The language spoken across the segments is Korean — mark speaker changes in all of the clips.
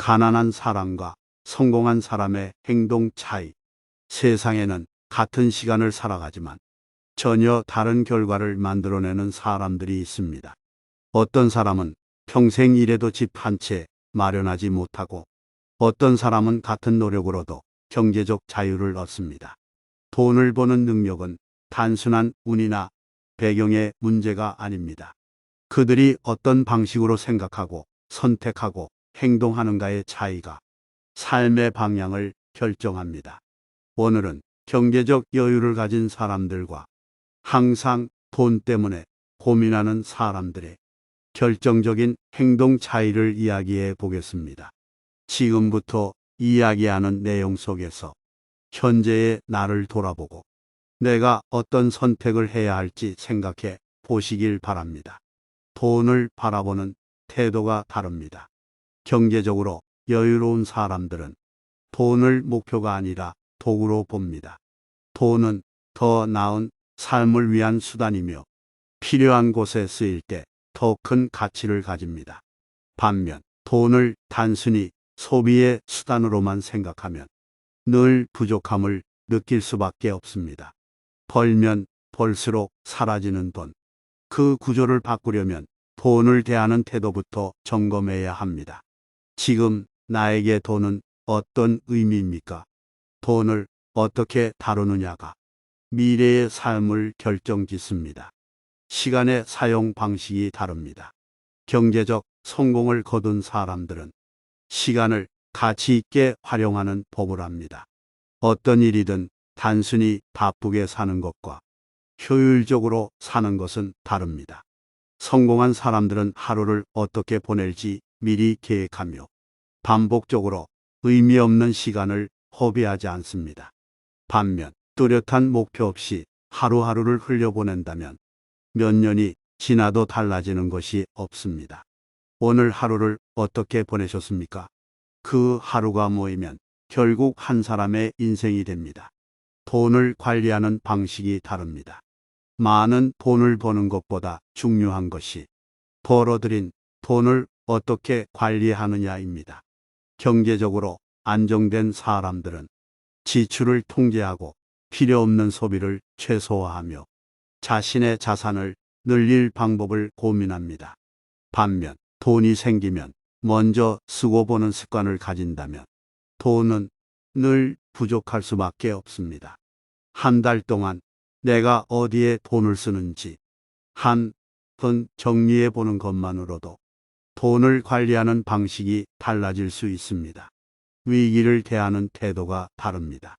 Speaker 1: 가난한 사람과 성공한 사람의 행동 차이. 세상에는 같은 시간을 살아가지만 전혀 다른 결과를 만들어내는 사람들이 있습니다. 어떤 사람은 평생 일해도 집 한 채 마련하지 못하고, 어떤 사람은 같은 노력으로도 경제적 자유를 얻습니다. 돈을 버는 능력은 단순한 운이나 배경의 문제가 아닙니다. 그들이 어떤 방식으로 생각하고 선택하고 행동하는가의 차이가 삶의 방향을 결정합니다. 오늘은 경제적 여유를 가진 사람들과 항상 돈 때문에 고민하는 사람들의 결정적인 행동 차이를 이야기해 보겠습니다. 지금부터 이야기하는 내용 속에서 현재의 나를 돌아보고 내가 어떤 선택을 해야 할지 생각해 보시길 바랍니다. 돈을 바라보는 태도가 다릅니다. 경제적으로 여유로운 사람들은 돈을 목표가 아니라 도구로 봅니다. 돈은 더 나은 삶을 위한 수단이며 필요한 곳에 쓰일 때 더 큰 가치를 가집니다. 반면 돈을 단순히 소비의 수단으로만 생각하면 늘 부족함을 느낄 수밖에 없습니다. 벌면 벌수록 사라지는 돈. 그 구조를 바꾸려면 돈을 대하는 태도부터 점검해야 합니다. 지금 나에게 돈은 어떤 의미입니까? 돈을 어떻게 다루느냐가 미래의 삶을 결정짓습니다. 시간의 사용 방식이 다릅니다. 경제적 성공을 거둔 사람들은 시간을 가치 있게 활용하는 법을 압니다. 어떤 일이든 단순히 바쁘게 사는 것과 효율적으로 사는 것은 다릅니다. 성공한 사람들은 하루를 어떻게 보낼지 미리 계획하며 반복적으로 의미 없는 시간을 허비하지 않습니다. 반면 뚜렷한 목표 없이 하루하루를 흘려보낸다면 몇 년이 지나도 달라지는 것이 없습니다. 오늘 하루를 어떻게 보내셨습니까? 그 하루가 모이면 결국 한 사람의 인생이 됩니다. 돈을 관리하는 방식이 다릅니다. 많은 돈을 버는 것보다 중요한 것이 벌어들인 돈을 어떻게 관리하느냐입니다. 경제적으로 안정된 사람들은 지출을 통제하고 필요 없는 소비를 최소화하며 자신의 자산을 늘릴 방법을 고민합니다. 반면 돈이 생기면 먼저 쓰고 보는 습관을 가진다면 돈은 늘 부족할 수밖에 없습니다. 한 달 동안 내가 어디에 돈을 쓰는지 한 번 정리해 보는 것만으로도 돈을 관리하는 방식이 달라질 수 있습니다. 위기를 대하는 태도가 다릅니다.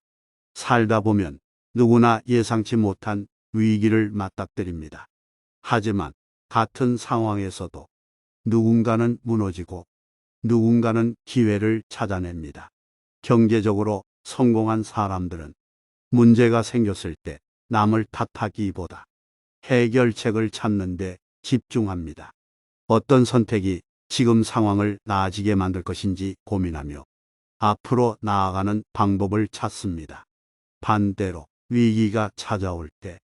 Speaker 1: 살다 보면 누구나 예상치 못한 위기를 맞닥뜨립니다. 하지만 같은 상황에서도 누군가는 무너지고 누군가는 기회를 찾아냅니다. 경제적으로 성공한 사람들은 문제가 생겼을 때 남을 탓하기보다 해결책을 찾는 데 집중합니다. 어떤 선택이 지금 상황을 나아지게 만들 것인지 고민하며 앞으로 나아가는 방법을 찾습니다. 반대로 위기가 찾아올 때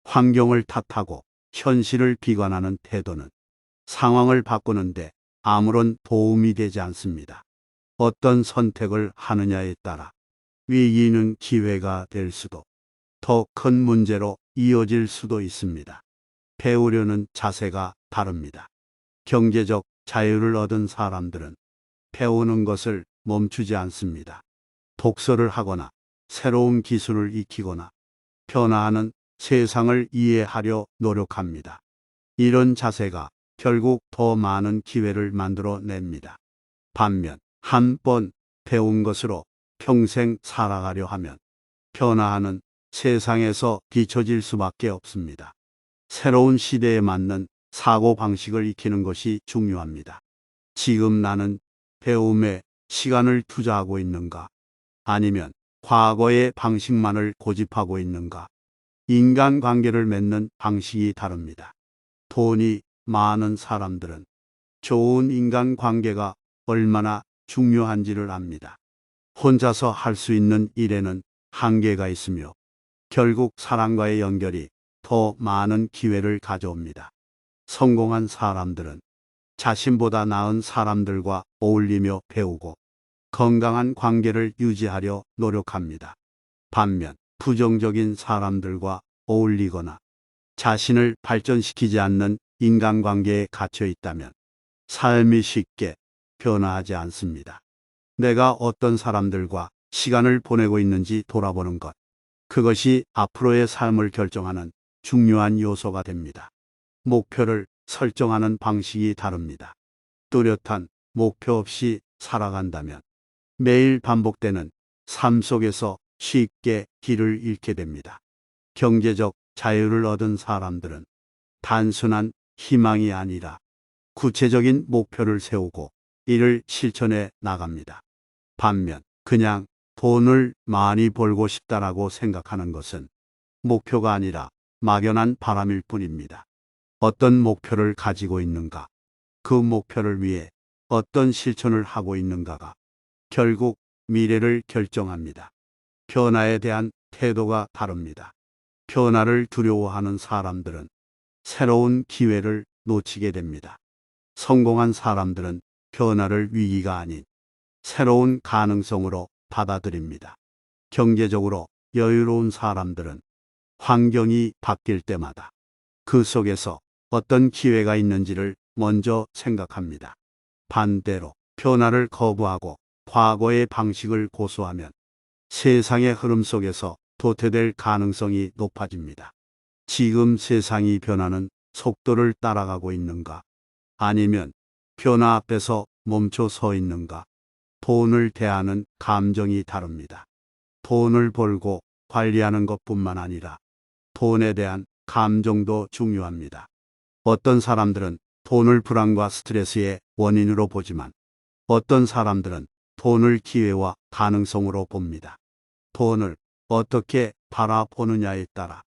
Speaker 1: 환경을 탓하고 현실을 비관하는 태도는 상황을 바꾸는데 아무런 도움이 되지 않습니다. 어떤 선택을 하느냐에 따라 위기는 기회가 될 수도, 더 큰 문제로 이어질 수도 있습니다. 배우려는 자세가 다릅니다. 경제적 자유를 얻은 사람들은 배우는 것을 멈추지 않습니다. 독서를 하거나 새로운 기술을 익히거나 변화하는 세상을 이해하려 노력합니다. 이런 자세가 결국 더 많은 기회를 만들어 냅니다. 반면 한 번 배운 것으로 평생 살아가려 하면 변화하는 세상에서 뒤처질 수밖에 없습니다. 새로운 시대에 맞는 사고 방식을 익히는 것이 중요합니다. 지금 나는 배움에 시간을 투자하고 있는가? 아니면 과거의 방식만을 고집하고 있는가? 인간관계를 맺는 방식이 다릅니다. 돈이 많은 사람들은 좋은 인간관계가 얼마나 중요한지를 압니다. 혼자서 할 수 있는 일에는 한계가 있으며 결국 사람과의 연결이 더 많은 기회를 가져옵니다. 성공한 사람들은 자신보다 나은 사람들과 어울리며 배우고 건강한 관계를 유지하려 노력합니다. 반면 부정적인 사람들과 어울리거나 자신을 발전시키지 않는 인간관계에 갇혀 있다면 삶이 쉽게 변화하지 않습니다. 내가 어떤 사람들과 시간을 보내고 있는지 돌아보는 것. 그것이 앞으로의 삶을 결정하는 중요한 요소가 됩니다. 목표를 설정하는 방식이 다릅니다. 뚜렷한 목표 없이 살아간다면 매일 반복되는 삶 속에서 쉽게 길을 잃게 됩니다. 경제적 자유를 얻은 사람들은 단순한 희망이 아니라 구체적인 목표를 세우고 이를 실천해 나갑니다. 반면 그냥 돈을 많이 벌고 싶다라고 생각하는 것은 목표가 아니라 막연한 바람일 뿐입니다. 어떤 목표를 가지고 있는가, 그 목표를 위해 어떤 실천을 하고 있는가가 결국 미래를 결정합니다. 변화에 대한 태도가 다릅니다. 변화를 두려워하는 사람들은 새로운 기회를 놓치게 됩니다. 성공한 사람들은 변화를 위기가 아닌 새로운 가능성으로 받아들입니다. 경제적으로 여유로운 사람들은 환경이 바뀔 때마다 그 속에서 어떤 기회가 있는지를 먼저 생각합니다. 반대로 변화를 거부하고 과거의 방식을 고수하면 세상의 흐름 속에서 도태될 가능성이 높아집니다. 지금 세상이 변하는 속도를 따라가고 있는가? 아니면 변화 앞에서 멈춰 서 있는가? 돈을 대하는 감정이 다릅니다. 돈을 벌고 관리하는 것뿐만 아니라 돈에 대한 감정도 중요합니다. 어떤 사람들은 돈을 불안과 스트레스의 원인으로 보지만 어떤 사람들은 돈을 기회와 가능성으로 봅니다. 돈을 어떻게 바라보느냐에 따라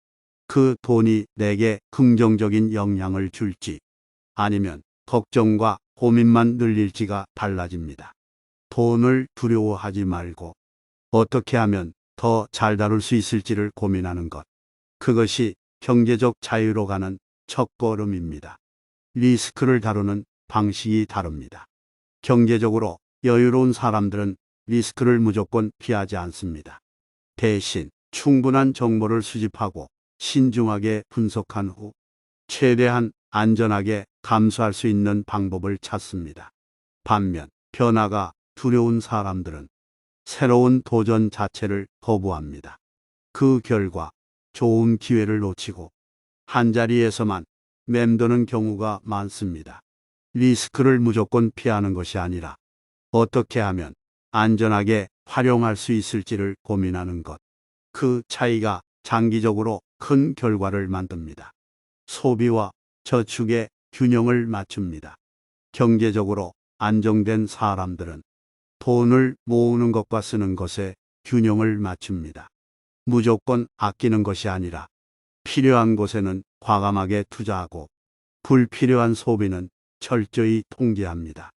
Speaker 1: 그 돈이 내게 긍정적인 영향을 줄지 아니면 걱정과 고민만 늘릴지가 달라집니다. 돈을 두려워하지 말고 어떻게 하면 더 잘 다룰 수 있을지를 고민하는 것. 그것이 경제적 자유로 가는 첫걸음입니다. 리스크를 다루는 방식이 다릅니다. 경제적으로 여유로운 사람들은 리스크를 무조건 피하지 않습니다. 대신 충분한 정보를 수집하고 신중하게 분석한 후 최대한 안전하게 감수할 수 있는 방법을 찾습니다. 반면 변화가 두려운 사람들은 새로운 도전 자체를 거부합니다. 그 결과 좋은 기회를 놓치고 한자리에서만 맴도는 경우가 많습니다. 리스크를 무조건 피하는 것이 아니라 어떻게 하면 안전하게 활용할 수 있을지를 고민하는 것. 그 차이가 장기적으로 큰 결과를 만듭니다. 소비와 저축의 균형을 맞춥니다. 경제적으로 안정된 사람들은 돈을 모으는 것과 쓰는 것에 균형을 맞춥니다. 무조건 아끼는 것이 아니라 필요한 곳에는 과감하게 투자하고 불필요한 소비는 철저히 통제합니다.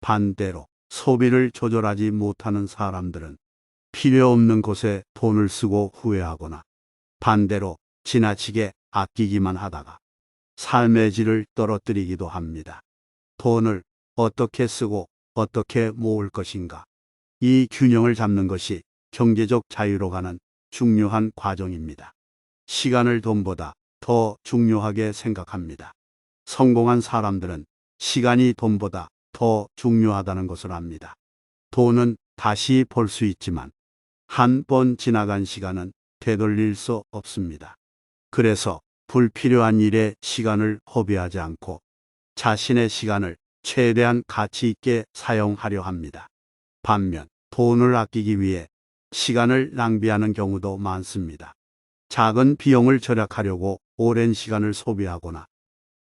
Speaker 1: 반대로 소비를 조절하지 못하는 사람들은 필요 없는 곳에 돈을 쓰고 후회하거나 반대로 지나치게 아끼기만 하다가 삶의 질을 떨어뜨리기도 합니다. 돈을 어떻게 쓰고 어떻게 모을 것인가. 이 균형을 잡는 것이 경제적 자유로 가는 중요한 과정입니다. 시간을 돈보다 더 중요하게 생각합니다. 성공한 사람들은 시간이 돈보다 더 중요하다는 것을 압니다. 돈은 다시 벌 수 있지만 한 번 지나간 시간은 되돌릴 수 없습니다. 그래서 불필요한 일에 시간을 허비하지 않고 자신의 시간을 최대한 가치 있게 사용하려 합니다. 반면 돈을 아끼기 위해 시간을 낭비하는 경우도 많습니다. 작은 비용을 절약하려고 오랜 시간을 소비하거나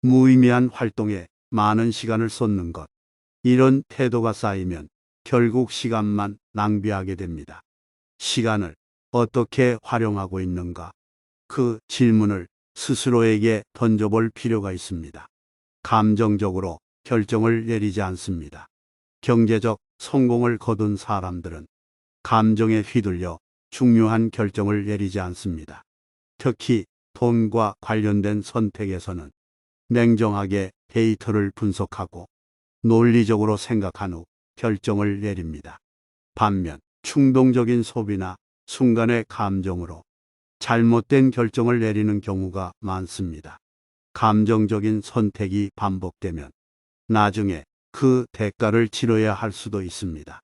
Speaker 1: 무의미한 활동에 많은 시간을 쏟는 것. 이런 태도가 쌓이면 결국 시간만 낭비하게 됩니다. 시간을 어떻게 활용하고 있는가? 그 질문을 스스로에게 던져볼 필요가 있습니다. 감정적으로 결정을 내리지 않습니다. 경제적 성공을 거둔 사람들은 감정에 휘둘려 중요한 결정을 내리지 않습니다. 특히 돈과 관련된 선택에서는 냉정하게 데이터를 분석하고 논리적으로 생각한 후 결정을 내립니다. 반면 충동적인 소비나 순간의 감정으로 잘못된 결정을 내리는 경우가 많습니다. 감정적인 선택이 반복되면 나중에 그 대가를 치러야 할 수도 있습니다.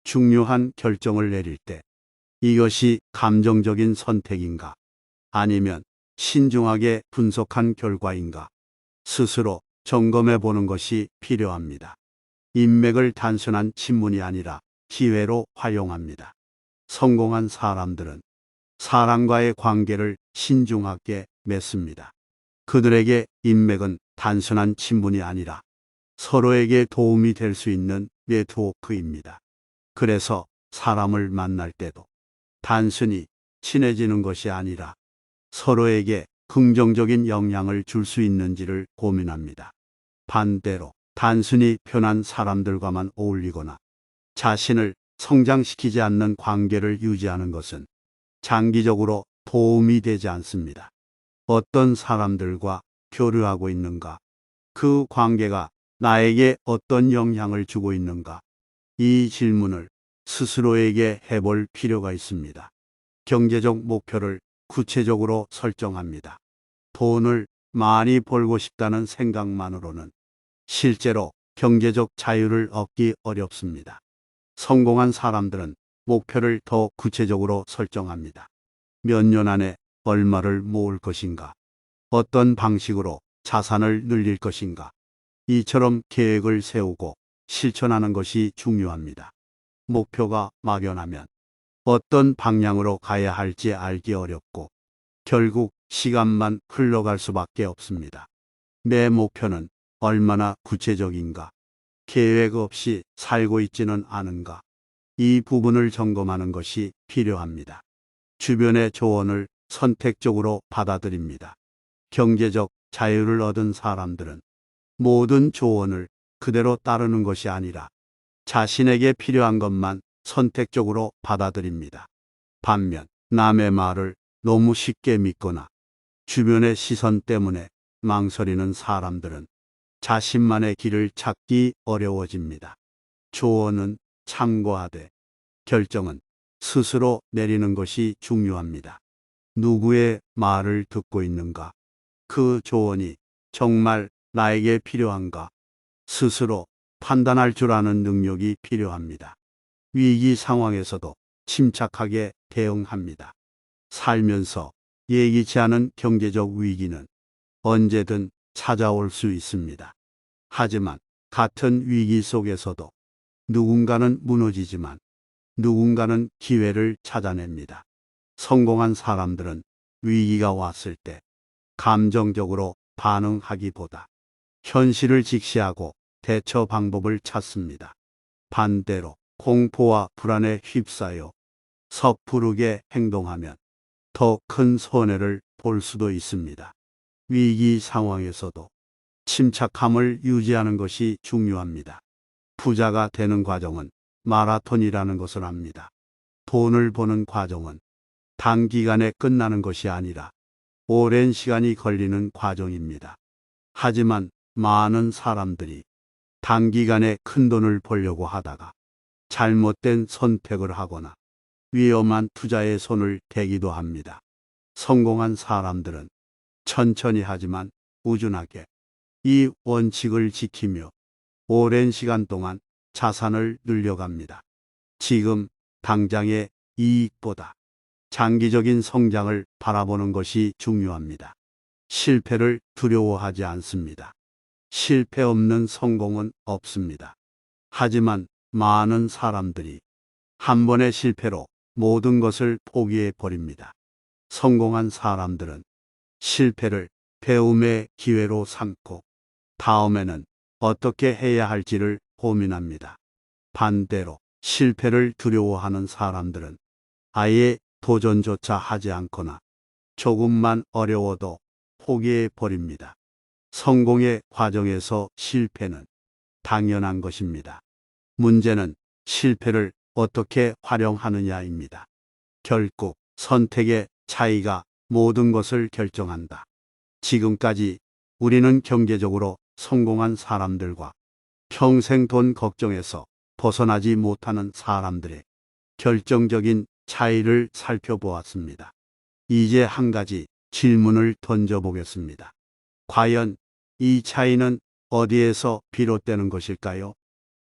Speaker 1: 중요한 결정을 내릴 때 이것이 감정적인 선택인가 아니면 신중하게 분석한 결과인가 스스로 점검해 보는 것이 필요합니다. 인맥을 단순한 친문이 아니라 기회로 활용합니다. 성공한 사람들은 사람과의 관계를 신중하게 맺습니다. 그들에게 인맥은 단순한 친분이 아니라 서로에게 도움이 될 수 있는 네트워크입니다. 그래서 사람을 만날 때도 단순히 친해지는 것이 아니라 서로에게 긍정적인 영향을 줄 수 있는지를 고민합니다. 반대로 단순히 편한 사람들과만 어울리거나 자신을 성장시키지 않는 관계를 유지하는 것은 장기적으로 도움이 되지 않습니다. 어떤 사람들과 교류하고 있는가? 그 관계가 나에게 어떤 영향을 주고 있는가? 이 질문을 스스로에게 해볼 필요가 있습니다. 경제적 목표를 구체적으로 설정합니다. 돈을 많이 벌고 싶다는 생각만으로는 실제로 경제적 자유를 얻기 어렵습니다. 성공한 사람들은 목표를 더 구체적으로 설정합니다. 몇 년 안에 얼마를 모을 것인가? 어떤 방식으로 자산을 늘릴 것인가? 이처럼 계획을 세우고 실천하는 것이 중요합니다. 목표가 막연하면 어떤 방향으로 가야 할지 알기 어렵고 결국 시간만 흘러갈 수밖에 없습니다. 내 목표는 얼마나 구체적인가? 계획 없이 살고 있지는 않은가? 이 부분을 점검하는 것이 필요합니다. 주변의 조언을 선택적으로 받아들입니다. 경제적 자유를 얻은 사람들은 모든 조언을 그대로 따르는 것이 아니라 자신에게 필요한 것만 선택적으로 받아들입니다. 반면 남의 말을 너무 쉽게 믿거나 주변의 시선 때문에 망설이는 사람들은 자신만의 길을 찾기 어려워집니다. 조언은 참고하되 결정은 스스로 내리는 것이 중요합니다. 누구의 말을 듣고 있는가? 그 조언이 정말 나에게 필요한가? 스스로 판단할 줄 아는 능력이 필요합니다. 위기 상황에서도 침착하게 대응합니다. 살면서 예기치 않은 경제적 위기는 언제든 찾아올 수 있습니다. 하지만 같은 위기 속에서도 누군가는 무너지지만 누군가는 기회를 찾아냅니다. 성공한 사람들은 위기가 왔을 때 감정적으로 반응하기보다 현실을 직시하고 대처 방법을 찾습니다. 반대로 공포와 불안에 휩싸여 섣부르게 행동하면 더 큰 손해를 볼 수도 있습니다. 위기 상황에서도 침착함을 유지하는 것이 중요합니다. 부자가 되는 과정은 마라톤이라는 것을 압니다. 돈을 버는 과정은 단기간에 끝나는 것이 아니라 오랜 시간이 걸리는 과정입니다. 하지만 많은 사람들이 단기간에 큰 돈을 벌려고 하다가 잘못된 선택을 하거나 위험한 투자에 손을 대기도 합니다. 성공한 사람들은 천천히 하지만 꾸준하게 이 원칙을 지키며 오랜 시간 동안 자산을 늘려갑니다. 지금 당장의 이익보다 장기적인 성장을 바라보는 것이 중요합니다. 실패를 두려워하지 않습니다. 실패 없는 성공은 없습니다. 하지만 많은 사람들이 한 번의 실패로 모든 것을 포기해 버립니다. 성공한 사람들은 실패를 배움의 기회로 삼고 다음에는 어떻게 해야 할지를 고민합니다. 반대로 실패를 두려워하는 사람들은 아예 도전조차 하지 않거나 조금만 어려워도 포기해 버립니다. 성공의 과정에서 실패는 당연한 것입니다. 문제는 실패를 어떻게 활용하느냐입니다. 결국 선택의 차이가 모든 것을 결정한다. 지금까지 우리는 경제적으로 성공한 사람들과 평생 돈 걱정에서 벗어나지 못하는 사람들의 결정적인 차이를 살펴보았습니다. 이제 한 가지 질문을 던져보겠습니다. 과연 이 차이는 어디에서 비롯되는 것일까요?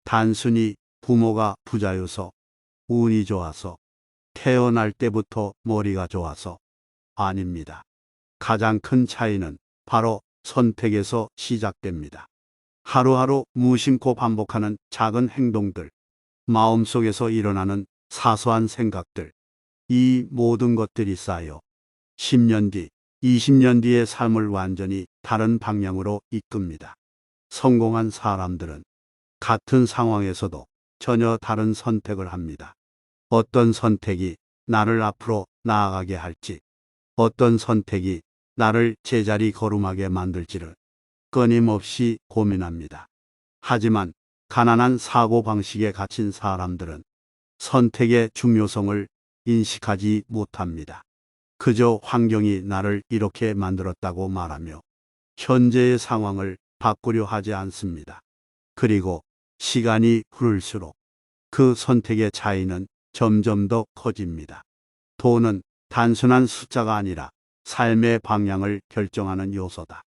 Speaker 1: 단순히 부모가 부자여서, 운이 좋아서, 태어날 때부터 머리가 좋아서 아닙니다. 가장 큰 차이는 바로 선택에서 시작됩니다. 하루하루 무심코 반복하는 작은 행동들, 마음속에서 일어나는 사소한 생각들, 이 모든 것들이 쌓여 10년 뒤, 20년 뒤의 삶을 완전히 다른 방향으로 이끕니다. 성공한 사람들은 같은 상황에서도 전혀 다른 선택을 합니다. 어떤 선택이 나를 앞으로 나아가게 할지, 어떤 선택이 나를 제자리 걸음하게 만들지를 끊임없이 고민합니다. 하지만 가난한 사고방식에 갇힌 사람들은 선택의 중요성을 인식하지 못합니다. 그저 환경이 나를 이렇게 만들었다고 말하며 현재의 상황을 바꾸려 하지 않습니다. 그리고 시간이 흐를수록 그 선택의 차이는 점점 더 커집니다. 돈은 단순한 숫자가 아니라 삶의 방향을 결정하는 요소다.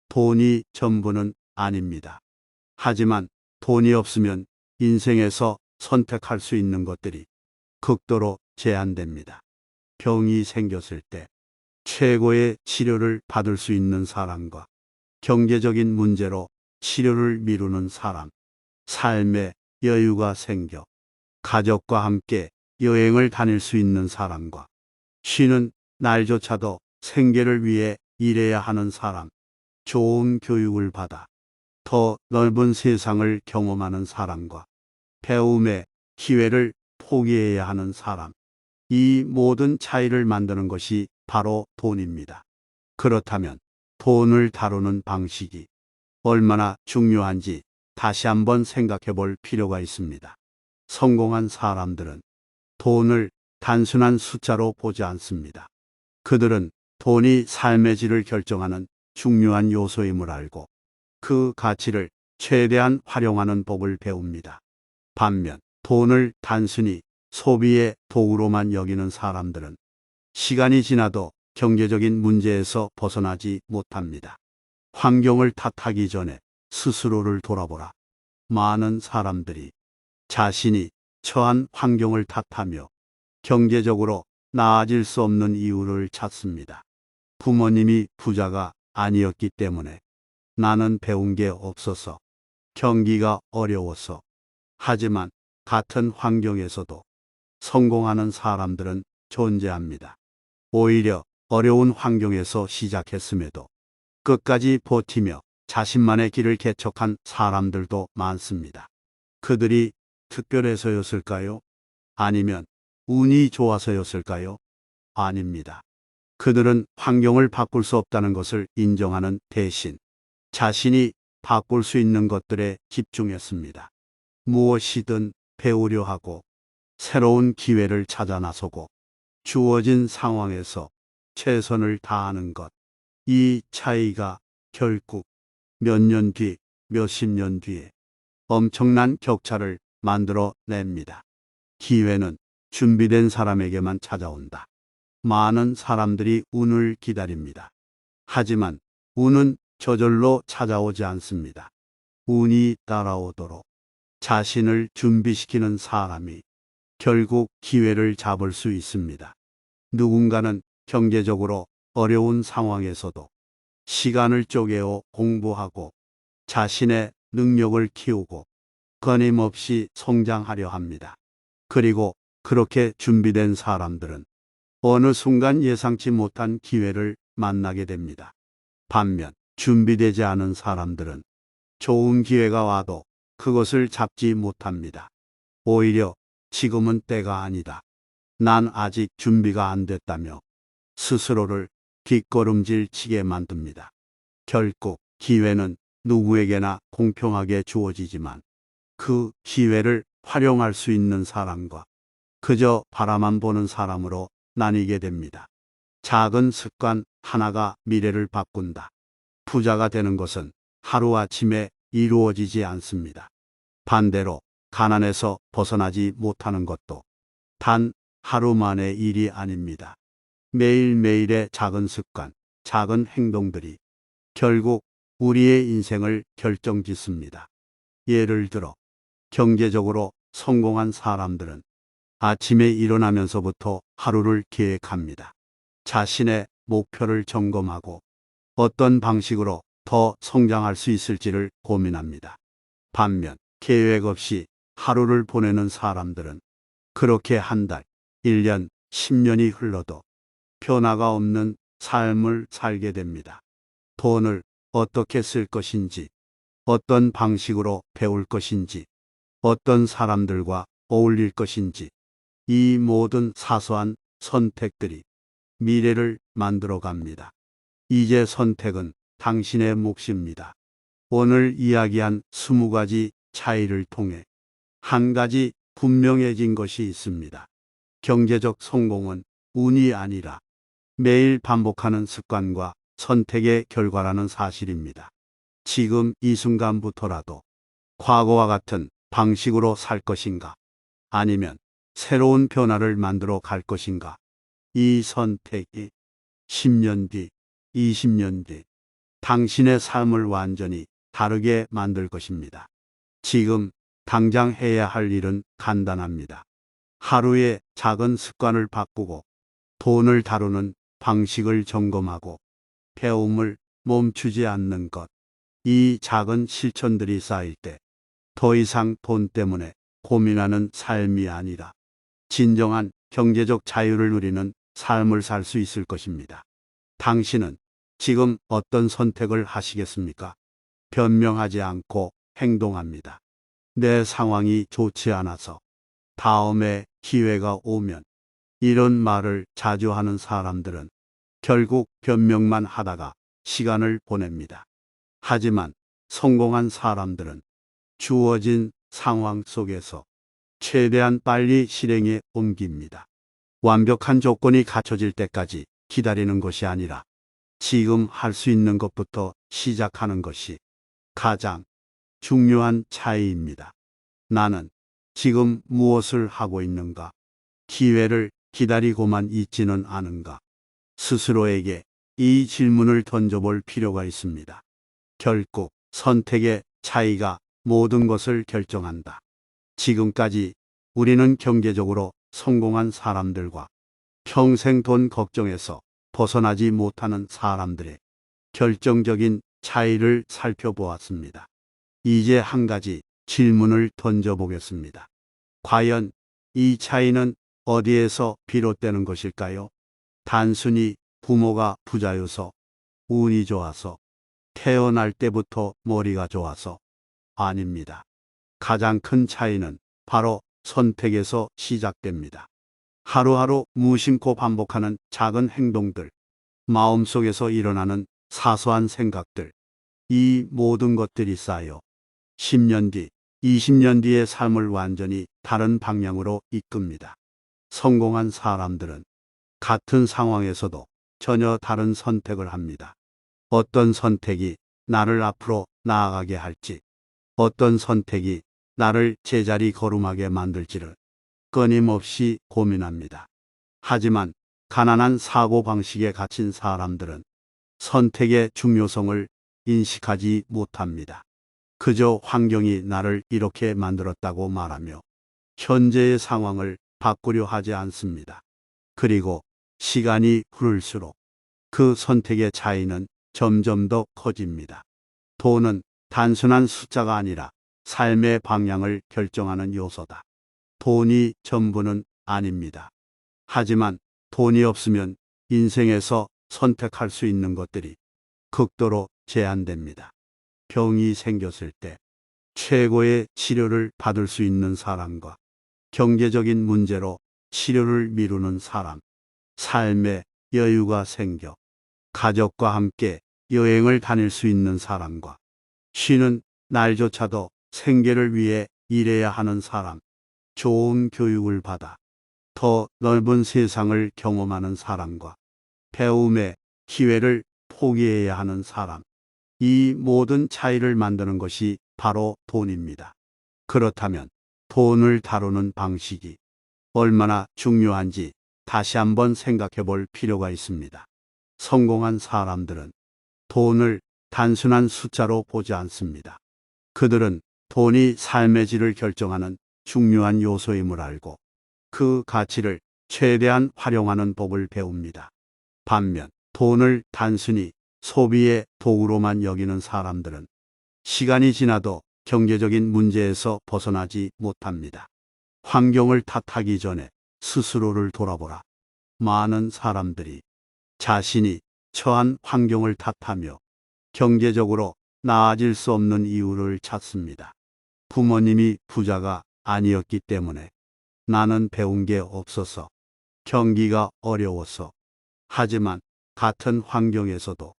Speaker 1: 돈이 전부는 아닙니다. 하지만 돈이 없으면 인생에서 선택할 수 있는 것들이 극도로 제한됩니다. 병이 생겼을 때 최고의 치료를 받을 수 있는 사람과 경제적인 문제로 치료를 미루는 사람, 삶에 여유가 생겨 가족과 함께 여행을 다닐 수 있는 사람과 쉬는 날조차도 생계를 위해 일해야 하는 사람, 좋은 교육을 받아 더 넓은 세상을 경험하는 사람과 배움의 기회를 포기해야 하는 사람, 이 모든 차이를 만드는 것이 바로 돈입니다. 그렇다면 돈을 다루는 방식이 얼마나 중요한지 다시 한번 생각해 볼 필요가 있습니다. 성공한 사람들은 돈을 단순한 숫자로 보지 않습니다. 그들은 돈이 삶의 질을 결정하는 중요한 요소임을 알고 그 가치를 최대한 활용하는 법을 배웁니다. 반면 돈을 단순히 소비의 도구로만 여기는 사람들은 시간이 지나도 경제적인 문제에서 벗어나지 못합니다. 환경을 탓하기 전에 스스로를 돌아보라. 많은 사람들이 자신이 처한 환경을 탓하며 경제적으로 나아질 수 없는 이유를 찾습니다. 부모님이 부자가 아니었기 때문에, 나는 배운 게 없어서, 경기가 어려워서. 하지만 같은 환경에서도 성공하는 사람들은 존재합니다. 오히려 어려운 환경에서 시작했음에도 끝까지 버티며 자신만의 길을 개척한 사람들도 많습니다. 그들이 특별해서였을까요? 아니면 운이 좋아서였을까요? 아닙니다. 그들은 환경을 바꿀 수 없다는 것을 인정하는 대신 자신이 바꿀 수 있는 것들에 집중했습니다. 무엇이든 배우려 하고 새로운 기회를 찾아 나서고 주어진 상황에서 최선을 다하는 것. 이 차이가 결국 몇 년 뒤, 몇십 년 뒤에 엄청난 격차를 만들어 냅니다. 기회는 준비된 사람에게만 찾아온다. 많은 사람들이 운을 기다립니다. 하지만 운은 저절로 찾아오지 않습니다. 운이 따라오도록 자신을 준비시키는 사람이 결국 기회를 잡을 수 있습니다. 누군가는 경제적으로 어려운 상황에서도 시간을 쪼개어 공부하고 자신의 능력을 키우고 끊임없이 성장하려 합니다. 그리고 그렇게 준비된 사람들은 어느 순간 예상치 못한 기회를 만나게 됩니다. 반면 준비되지 않은 사람들은 좋은 기회가 와도 그것을 잡지 못합니다. 오히려 지금은 때가 아니다. 난 아직 준비가 안 됐다며 스스로를 뒷걸음질 치게 만듭니다. 결국 기회는 누구에게나 공평하게 주어지지만 그 기회를 활용할 수 있는 사람과 그저 바라만 보는 사람으로 나뉘게 됩니다. 작은 습관 하나가 미래를 바꾼다. 부자가 되는 것은 하루아침에 이루어지지 않습니다. 반대로 가난에서 벗어나지 못하는 것도 단 하루 만의 일이 아닙니다. 매일매일의 작은 습관, 작은 행동들이 결국 우리의 인생을 결정짓습니다. 예를 들어 경제적으로 성공한 사람들은 아침에 일어나면서부터 하루를 계획합니다. 자신의 목표를 점검하고 어떤 방식으로 더 성장할 수 있을지를 고민합니다. 반면 계획 없이 하루를 보내는 사람들은 그렇게 한 달, 1년, 10년이 흘러도 변화가 없는 삶을 살게 됩니다. 돈을 어떻게 쓸 것인지, 어떤 방식으로 배울 것인지, 어떤 사람들과 어울릴 것인지, 이 모든 사소한 선택들이 미래를 만들어 갑니다. 이제 선택은 당신의 몫입니다. 오늘 이야기한 20가지 차이를 통해 한 가지 분명해진 것이 있습니다. 경제적 성공은 운이 아니라 매일 반복하는 습관과 선택의 결과라는 사실입니다. 지금 이 순간부터라도 과거와 같은 방식으로 살 것인가? 아니면 새로운 변화를 만들어 갈 것인가? 이 선택이 10년 뒤, 20년 뒤, 당신의 삶을 완전히 다르게 만들 것입니다. 지금 당장 해야 할 일은 간단합니다. 하루의 작은 습관을 바꾸고 돈을 다루는 방식을 점검하고 배움을 멈추지 않는 것. 이 작은 실천들이 쌓일 때 더 이상 돈 때문에 고민하는 삶이 아니라 진정한 경제적 자유를 누리는 삶을 살 수 있을 것입니다. 당신은 지금 어떤 선택을 하시겠습니까? 변명하지 않고 행동합니다. 내 상황이 좋지 않아서 다음에 기회가 오면, 이런 말을 자주 하는 사람들은 결국 변명만 하다가 시간을 보냅니다. 하지만 성공한 사람들은 주어진 상황 속에서 최대한 빨리 실행에 옮깁니다. 완벽한 조건이 갖춰질 때까지 기다리는 것이 아니라 지금 할 수 있는 것부터 시작하는 것이 가장 중요한 차이입니다. 나는 지금 무엇을 하고 있는가? 기회를 기다리고만 있지는 않은가? 스스로에게 이 질문을 던져볼 필요가 있습니다. 결국 선택의 차이가 모든 것을 결정한다. 지금까지 우리는 경제적으로 성공한 사람들과 평생 돈 걱정에서 벗어나지 못하는 사람들의 결정적인 차이를 살펴보았습니다. 이제 한 가지 질문을 던져보겠습니다. 과연 이 차이는 어디에서 비롯되는 것일까요? 단순히 부모가 부자여서, 운이 좋아서, 태어날 때부터 머리가 좋아서 아닙니다. 가장 큰 차이는 바로 선택에서 시작됩니다. 하루하루 무심코 반복하는 작은 행동들, 마음속에서 일어나는 사소한 생각들, 이 모든 것들이 쌓여 10년 뒤, 20년 뒤의 삶을 완전히 다른 방향으로 이끕니다. 성공한 사람들은 같은 상황에서도 전혀 다른 선택을 합니다. 어떤 선택이 나를 앞으로 나아가게 할지, 어떤 선택이 나를 제자리 걸음하게 만들지를 끊임없이 고민합니다. 하지만 가난한 사고방식에 갇힌 사람들은 선택의 중요성을 인식하지 못합니다. 그저 환경이 나를 이렇게 만들었다고 말하며 현재의 상황을 바꾸려 하지 않습니다. 그리고 시간이 흐를수록 그 선택의 차이는 점점 더 커집니다. 돈은 단순한 숫자가 아니라 삶의 방향을 결정하는 요소다. 돈이 전부는 아닙니다. 하지만 돈이 없으면 인생에서 선택할 수 있는 것들이 극도로 제한됩니다. 병이 생겼을 때 최고의 치료를 받을 수 있는 사람과 경제적인 문제로 치료를 미루는 사람, 삶에 여유가 생겨 가족과 함께 여행을 다닐 수 있는 사람과 쉬는 날조차도 생계를 위해 일해야 하는 사람, 좋은 교육을 받아 더 넓은 세상을 경험하는 사람과 배움의 기회를 포기해야 하는 사람, 이 모든 차이를 만드는 것이 바로 돈입니다. 그렇다면 돈을 다루는 방식이 얼마나 중요한지 다시 한번 생각해 볼 필요가 있습니다. 성공한 사람들은 돈을 단순한 숫자로 보지 않습니다. 그들은 돈이 삶의 질을 결정하는 중요한 요소임을 알고 그 가치를 최대한 활용하는 법을 배웁니다. 반면 돈을 단순히 소비의 도구로만 여기는 사람들은 시간이 지나도 경제적인 문제에서 벗어나지 못합니다. 환경을 탓하기 전에 스스로를 돌아보라. 많은 사람들이 자신이 처한 환경을 탓하며 경제적으로 나아질 수 없는 이유를 찾습니다. 부모님이 부자가 아니었기 때문에, 나는 배운 게 없어서, 경기가 어려워서. 하지만 같은 환경에서도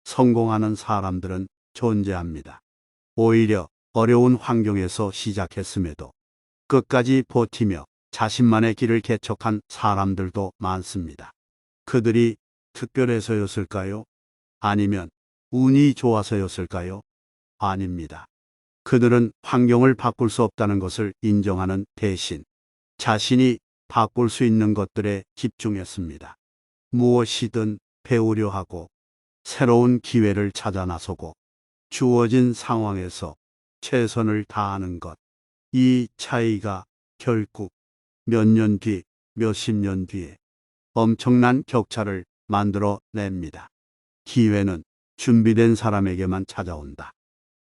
Speaker 1: 성공하는 사람들은 존재합니다. 오히려 어려운 환경에서 시작했음에도 끝까지 버티며 자신만의 길을 개척한 사람들도 많습니다. 그들이 특별해서였을까요? 아니면 운이 좋아서였을까요? 아닙니다. 그들은 환경을 바꿀 수 없다는 것을 인정하는 대신 자신이 바꿀 수 있는 것들에 집중했습니다. 무엇이든 배우려 하고 새로운 기회를 찾아 나서고 주어진 상황에서 최선을 다하는 것. 이 차이가 결국 몇 년 뒤, 몇십 년 뒤에 엄청난 격차를 만들어 냅니다. 기회는 준비된 사람에게만 찾아온다.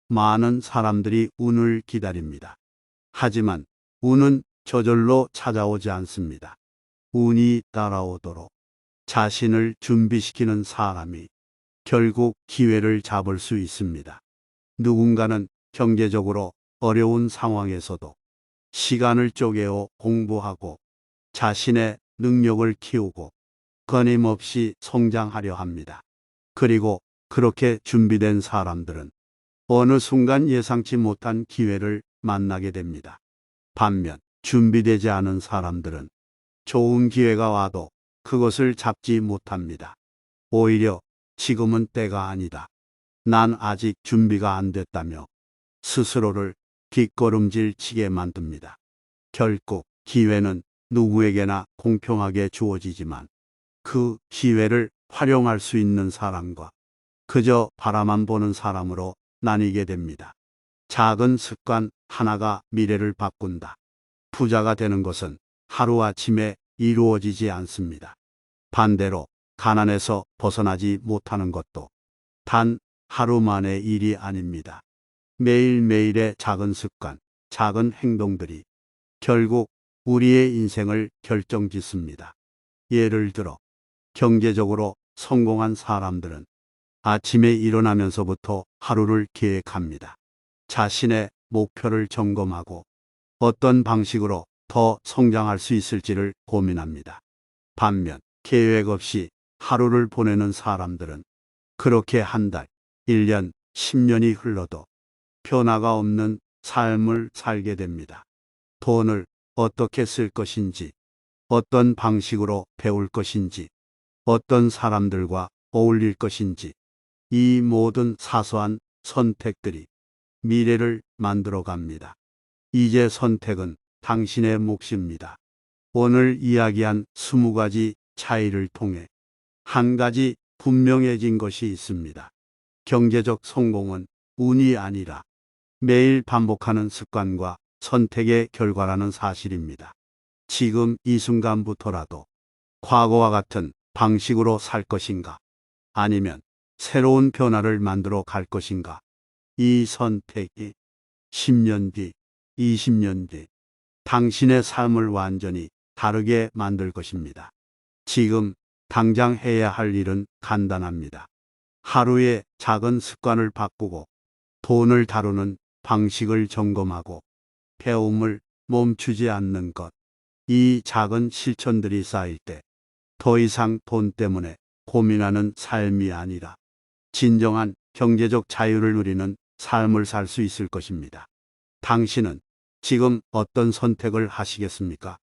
Speaker 1: 많은 사람들이 운을 기다립니다. 하지만 운은 저절로 찾아오지 않습니다. 운이 따라오도록 자신을 준비시키는 사람이 결국 기회를 잡을 수 있습니다. 누군가는 경제적으로 어려운 상황에서도 시간을 쪼개어 공부하고 자신의 능력을 키우고 끊임없이 성장하려 합니다. 그리고 그렇게 준비된 사람들은 어느 순간 예상치 못한 기회를 만나게 됩니다. 반면 준비되지 않은 사람들은 좋은 기회가 와도 그것을 잡지 못합니다. 오히려 지금은 때가 아니다. 난 아직 준비가 안 됐다며 스스로를 뒷걸음질 치게 만듭니다. 결국 기회는 누구에게나 공평하게 주어지지만 그 기회를 활용할 수 있는 사람과 그저 바라만 보는 사람으로 나뉘게 됩니다. 작은 습관 하나가 미래를 바꾼다. 부자가 되는 것은 하루아침에 이루어지지 않습니다. 반대로 가난에서 벗어나지 못하는 것도 단 하루 만의 일이 아닙니다. 매일매일의 작은 습관, 작은 행동들이 결국 우리의 인생을 결정짓습니다. 예를 들어 경제적으로 성공한 사람들은 아침에 일어나면서부터 하루를 계획합니다. 자신의 목표를 점검하고 어떤 방식으로 더 성장할 수 있을지를 고민합니다. 반면 계획 없이 하루를 보내는 사람들은 그렇게 한 달, 1년, 10년이 흘러도 변화가 없는 삶을 살게 됩니다. 돈을 어떻게 쓸 것인지, 어떤 방식으로 배울 것인지, 어떤 사람들과 어울릴 것인지, 이 모든 사소한 선택들이 미래를 만들어 갑니다. 이제 선택은 당신의 몫입니다. 오늘 이야기한 20가지 차이를 통해 한 가지 분명해진 것이 있습니다. 경제적 성공은 운이 아니라 매일 반복하는 습관과 선택의 결과라는 사실입니다. 지금 이 순간부터라도 과거와 같은 방식으로 살 것인가? 아니면 새로운 변화를 만들어 갈 것인가? 이 선택이 10년 뒤, 20년 뒤 당신의 삶을 완전히 다르게 만들 것입니다. 지금 당장 해야 할 일은 간단합니다. 하루의 작은 습관을 바꾸고 돈을 다루는 방식을 점검하고 배움을 멈추지 않는 것. 이 작은 실천들이 쌓일 때 더 이상 돈 때문에 고민하는 삶이 아니라 진정한 경제적 자유를 누리는 삶을 살 수 있을 것입니다. 당신은 지금 어떤 선택을 하시겠습니까?